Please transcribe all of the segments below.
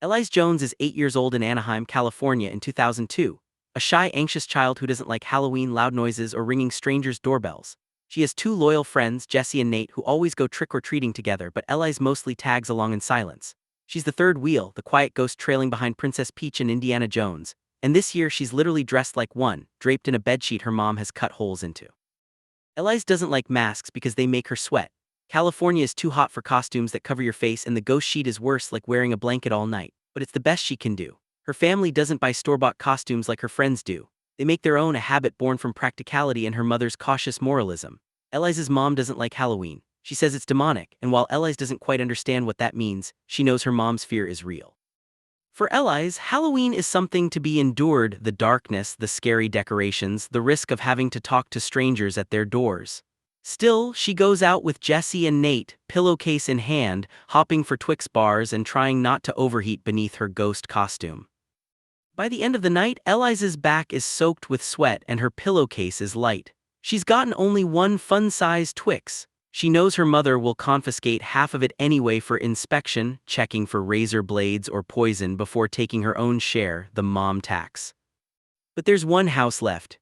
Elyse Jones is 8 years old in Anaheim, California in 2002, a shy, anxious child who doesn't like Halloween, loud noises, or ringing strangers' doorbells. She has two loyal friends, Jesse and Nate, who always go trick-or-treating together, but Elyse mostly tags along in silence. She's the third wheel, the quiet ghost trailing behind Princess Peach and Indiana Jones, and this year she's literally dressed like one, draped in a bedsheet her mom has cut holes into. Elyse doesn't like masks because they make her sweat. California is too hot for costumes that cover your face, and the ghost sheet is worse, like wearing a blanket all night. But it's the best she can do. Her family doesn't buy store-bought costumes like her friends do. They make their own, a habit born from practicality and her mother's cautious moralism. Elyse's mom doesn't like Halloween. She says it's demonic, and while Elyse doesn't quite understand what that means, she knows her mom's fear is real. For Elyse, Halloween is something to be endured: the darkness, the scary decorations, the risk of having to talk to strangers at their doors. Still, she goes out with Jesse and Nate, pillowcase in hand, hopping for Twix bars and trying not to overheat beneath her ghost costume. By the end of the night, Elyse's back is soaked with sweat and her pillowcase is light. She's gotten only one fun-sized Twix. She knows her mother will confiscate half of it anyway for inspection, checking for razor blades or poison before taking her own share, the mom tax. But there's one house left.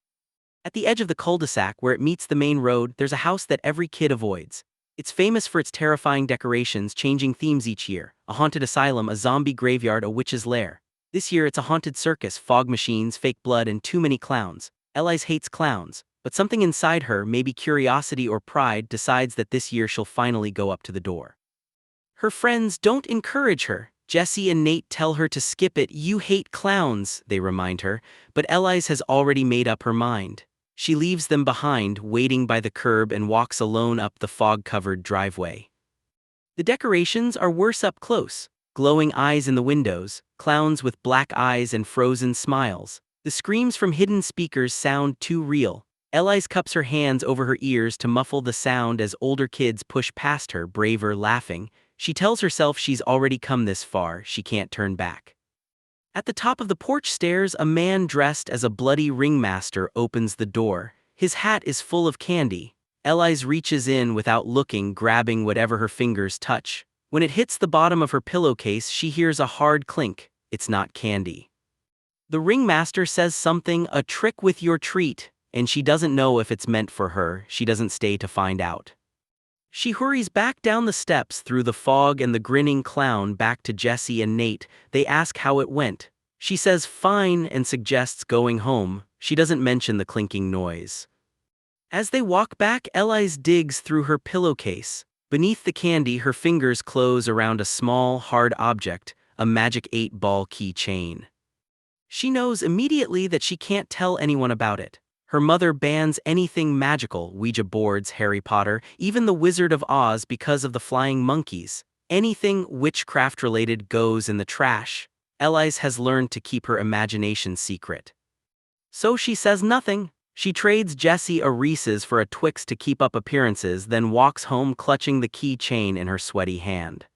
At the edge of the cul-de-sac where it meets the main road, there's a house that every kid avoids. It's famous for its terrifying decorations, changing themes each year: a haunted asylum, a zombie graveyard, a witch's lair. This year it's a haunted circus, fog machines, fake blood, and too many clowns. Elyse hates clowns, but something inside her, maybe curiosity or pride, decides that this year she'll finally go up to the door. Her friends don't encourage her. Jesse and Nate tell her to skip it. "You hate clowns," they remind her, but Elyse has already made up her mind. She leaves them behind, waiting by the curb, and walks alone up the fog-covered driveway. The decorations are worse up close: glowing eyes in the windows, clowns with black eyes and frozen smiles. The screams from hidden speakers sound too real. Elyse cups her hands over her ears to muffle the sound as older kids push past her, braver, laughing. She tells herself she's already come this far, she can't turn back. At the top of the porch stairs, a man dressed as a bloody ringmaster opens the door. His hat is full of candy. Elyse reaches in without looking, grabbing whatever her fingers touch. When it hits the bottom of her pillowcase, she hears a hard clink. It's not candy. The ringmaster says something, "A trick with your treat," and she doesn't know if it's meant for her. She doesn't stay to find out. She hurries back down the steps through the fog and the grinning clown back to Jesse and Nate. They ask how it went. She says fine and suggests going home. She doesn't mention the clinking noise. As they walk back, Elyse digs through her pillowcase. Beneath the candy, her fingers close around a small, hard object, a magic 8-ball keychain. She knows immediately that she can't tell anyone about it. Her mother bans anything magical: Ouija boards, Harry Potter, even the Wizard of Oz, because of the flying monkeys. Anything witchcraft-related goes in the trash. Elyse has learned to keep her imagination secret. So she says nothing. She trades Jesse a Reese's for a Twix to keep up appearances, then walks home clutching the keychain in her sweaty hand.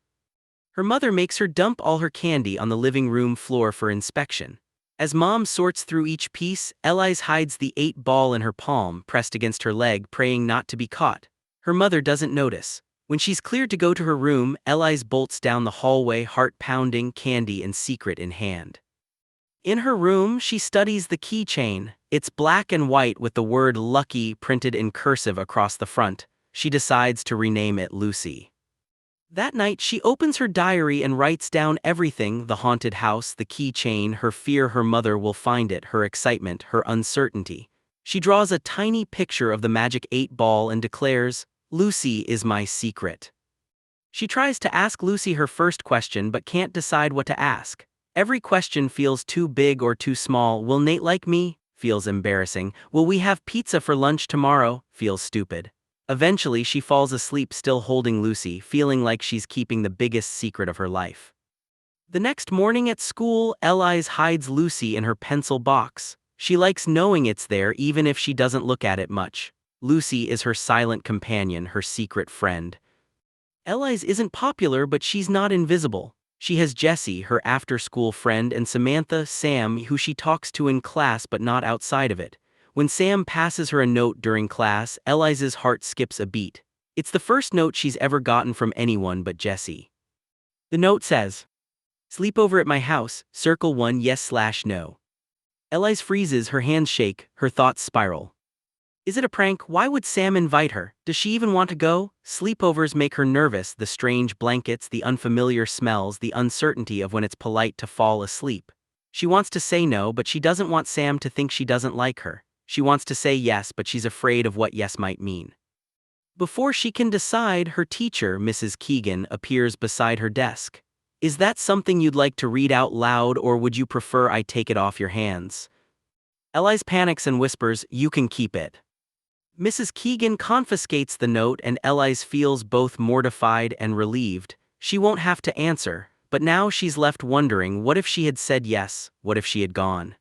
Her mother makes her dump all her candy on the living room floor for inspection. As Mom sorts through each piece, Elyse hides the 8-ball in her palm, pressed against her leg, praying not to be caught. Her mother doesn't notice. When she's cleared to go to her room, Elyse bolts down the hallway, heart pounding, candy and secret in hand. In her room, she studies the keychain. It's black and white with the word "lucky" printed in cursive across the front. She decides to rename it Lucy. That night, she opens her diary and writes down everything: the haunted house, the keychain, her fear her mother will find it, her excitement, her uncertainty. She draws a tiny picture of the magic 8-ball and declares, "Lucy is my secret." She tries to ask Lucy her first question but can't decide what to ask. Every question feels too big or too small. Will Nate like me? Feels embarrassing. Will we have pizza for lunch tomorrow? Feels stupid. Eventually, she falls asleep still holding Lucy, feeling like she's keeping the biggest secret of her life. The next morning at school, Elyse hides Lucy in her pencil box. She likes knowing it's there even if she doesn't look at it much. Lucy is her silent companion, her secret friend. Elyse isn't popular, but she's not invisible. She has Jesse, her after-school friend, and Samantha, Sam, who she talks to in class but not outside of it. When Sam passes her a note during class, Elyse's heart skips a beat. It's the first note she's ever gotten from anyone but Jesse. The note says, Sleepover at my house, circle 1 yes/no. Elyse freezes, her hands shake, her thoughts spiral. Is it a prank? Why would Sam invite her? Does she even want to go? Sleepovers make her nervous, the strange blankets, the unfamiliar smells, the uncertainty of when it's polite to fall asleep. She wants to say no, but she doesn't want Sam to think she doesn't like her. She wants to say yes, but she's afraid of what yes might mean. Before she can decide, her teacher, Mrs. Keegan, appears beside her desk. Is that something you'd like to read out loud, or would you prefer I take it off your hands? Elyse panics and whispers, "You can keep it." Mrs. Keegan confiscates the note and Elyse feels both mortified and relieved. She won't have to answer, but now she's left wondering, what if she had said yes, what if she had gone?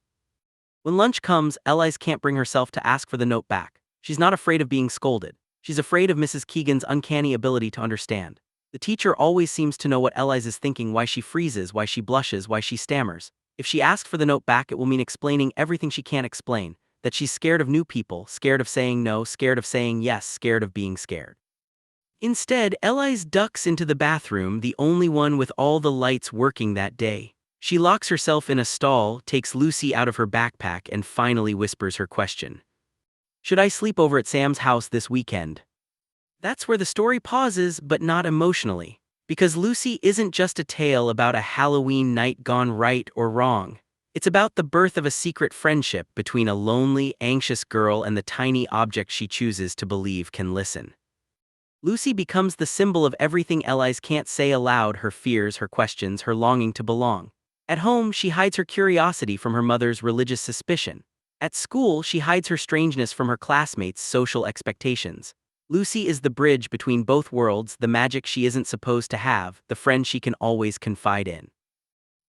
When lunch comes, Elyse can't bring herself to ask for the note back. She's not afraid of being scolded. She's afraid of Mrs. Keegan's uncanny ability to understand. The teacher always seems to know what Elyse is thinking, why she freezes, why she blushes, why she stammers. If she asks for the note back, it will mean explaining everything she can't explain. That she's scared of new people, scared of saying no, scared of saying yes, scared of being scared. Instead, Elyse ducks into the bathroom, the only one with all the lights working that day. She locks herself in a stall, takes Lucy out of her backpack, and finally whispers her question. Should I sleep over at Sam's house this weekend? That's where the story pauses, but not emotionally. Because Lucy isn't just a tale about a Halloween night gone right or wrong. It's about the birth of a secret friendship between a lonely, anxious girl and the tiny object she chooses to believe can listen. Lucy becomes the symbol of everything Elyse can't say aloud, her fears, her questions, her longing to belong. At home, she hides her curiosity from her mother's religious suspicion. At school, she hides her strangeness from her classmates' social expectations. Lucy is the bridge between both worlds, the magic she isn't supposed to have, the friend she can always confide in.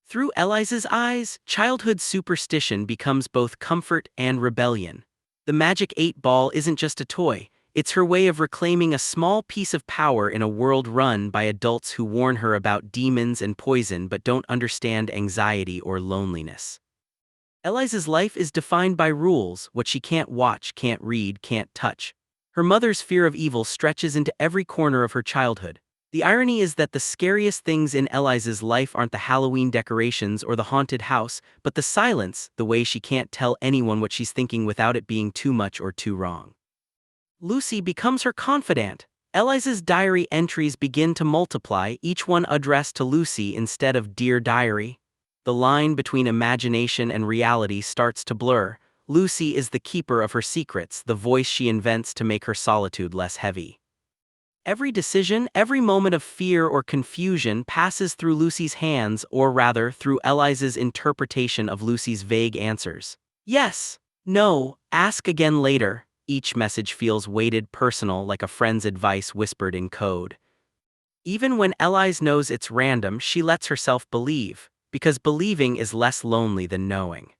Through Elyse's eyes, childhood superstition becomes both comfort and rebellion. The magic 8-ball isn't just a toy, it's her way of reclaiming a small piece of power in a world run by adults who warn her about demons and poison but don't understand anxiety or loneliness. Elyse's life is defined by rules, what she can't watch, can't read, can't touch. Her mother's fear of evil stretches into every corner of her childhood. The irony is that the scariest things in Elyse's life aren't the Halloween decorations or the haunted house, but the silence, the way she can't tell anyone what she's thinking without it being too much or too wrong. Lucy becomes her confidant. Elyse's diary entries begin to multiply, each one addressed to Lucy instead of "Dear Diary." The line between imagination and reality starts to blur. Lucy is the keeper of her secrets, the voice she invents to make her solitude less heavy. Every decision, every moment of fear or confusion passes through Lucy's hands, or rather, through Elyse's interpretation of Lucy's vague answers. Yes, no, ask again later. Each message feels weighted, personal, like a friend's advice whispered in code. Even when Elyse knows it's random, she lets herself believe, because believing is less lonely than knowing.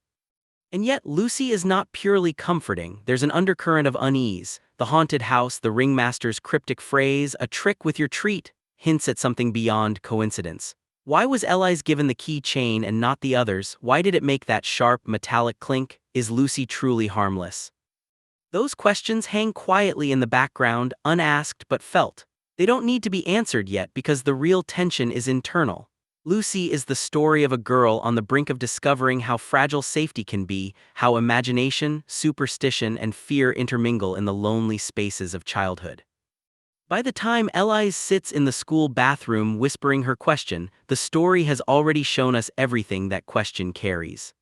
And yet, Lucy is not purely comforting. There's an undercurrent of unease. The haunted house, the ringmaster's cryptic phrase, "a trick with your treat," hints at something beyond coincidence. Why was Elyse given the key chain and not the others? Why did it make that sharp, metallic clink? Is Lucy truly harmless? Those questions hang quietly in the background, unasked but felt. They don't need to be answered yet because the real tension is internal. Lucy is the story of a girl on the brink of discovering how fragile safety can be, how imagination, superstition, and fear intermingle in the lonely spaces of childhood. By the time Elyse sits in the school bathroom whispering her question, the story has already shown us everything that question carries.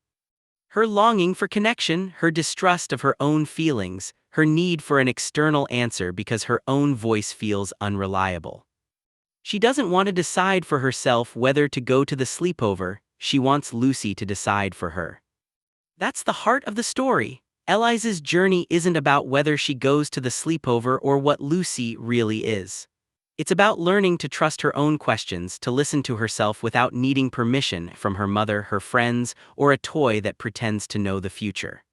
Her longing for connection, her distrust of her own feelings, her need for an external answer because her own voice feels unreliable. She doesn't want to decide for herself whether to go to the sleepover, she wants Lucy to decide for her. That's the heart of the story. Elyse's journey isn't about whether she goes to the sleepover or what Lucy really is. It's about learning to trust her own questions, to listen to herself without needing permission from her mother, her friends, or a toy that pretends to know the future.